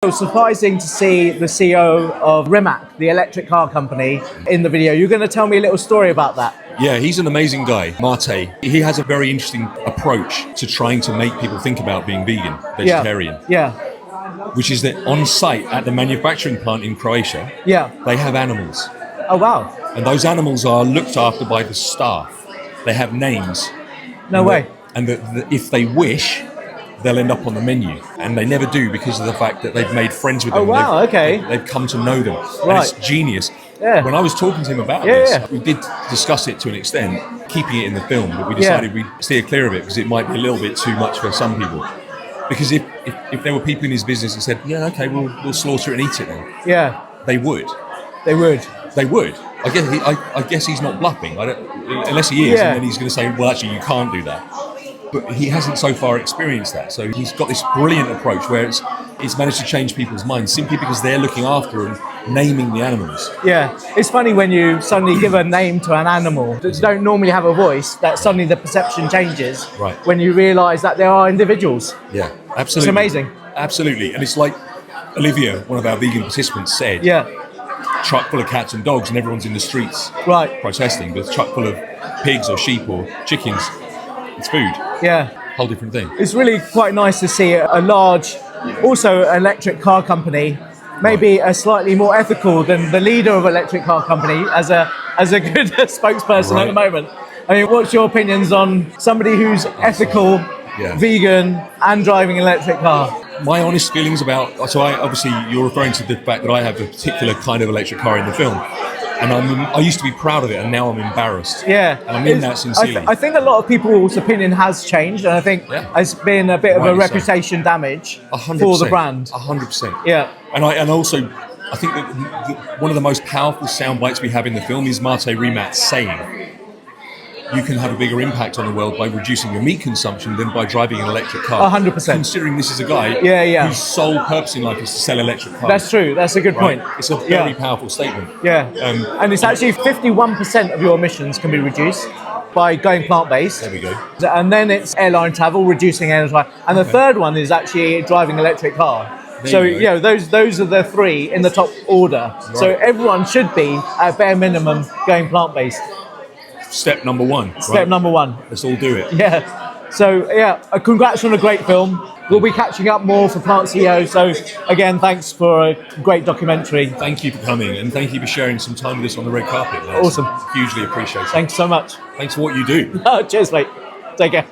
It was surprising to see the CEO of RIMAC, the electric car company, in the video. You're going to tell me a little story about that. Yeah, he's an amazing guy, Mate. He has a very interesting approach to trying to make people think about being vegan, vegetarian. Yeah. Which is that on site at the manufacturing plant in Croatia, they have animals. Oh, wow. And those animals are looked after by the staff. They have names. No way. And if they wish, they'll end up on the menu, and they never do because of the fact that they've made friends with them. Oh wow, They've come to know them. Right. And it's genius. Yeah. When I was talking to him about this, we did discuss it to an extent, keeping it in the film, but we decided we'd steer clear of it because it might be a little bit too much for some people. Because if there were people in his business that said, yeah, okay, we'll slaughter it and eat it then. They would. They would. They would. I guess he's not bluffing. Unless he is, and then he's going to say, well, actually, you can't do that. But he hasn't so far experienced that. So he's got this brilliant approach where it's managed to change people's minds simply because they're looking after and naming the animals. Yeah, it's funny when you suddenly give a name to an animal that don't normally have a voice, that suddenly the perception changes when you realise that there are individuals. Yeah, absolutely. It's amazing. Absolutely. And it's like Olivia, one of our vegan participants, said, truck full of cats and dogs and everyone's in the streets protesting, but a truck full of pigs or sheep or chickens, it's food. Yeah. Whole different thing. It's really quite nice to see a large, also electric car company, maybe a slightly more ethical than the leader of electric car company as a good spokesperson at the moment. I mean, what's your opinions on somebody who's ethical, vegan, and driving an electric car? My honest feelings about, obviously you're referring to the fact that I have a particular kind of electric car in the film. And I used to be proud of it, and now I'm embarrassed. Yeah. And I mean that sincerely. I think a lot of people's opinion has changed, and I think there's been a bit of a reputation damage 100%, for the brand. 100%. Yeah. And also, I think that one of the most powerful sound bites we have in the film is Mate Rimac saying, you can have a bigger impact on the world by reducing your meat consumption than by driving an electric car. 100%. Considering this is a guy whose sole purpose in life is to sell electric cars. That's true. That's a good point. It's a very powerful statement. Yeah. And it's actually 51% of your emissions can be reduced by going plant-based. There we go. And then it's airline travel, reducing airline travel. And the third one is actually driving an electric car. So, those are the three in the top order. Right. So everyone should be, at bare minimum, going plant-based. Step number one. Step number one. Let's all do it. Yeah. So, congrats on a great film. We'll be catching up more for Plant CEO. So, again, thanks for a great documentary. Thank you for coming, and thank you for sharing some time with us on the red carpet. Awesome. Hugely appreciate it. Thanks so much. Thanks for what you do. Cheers, mate. Take care.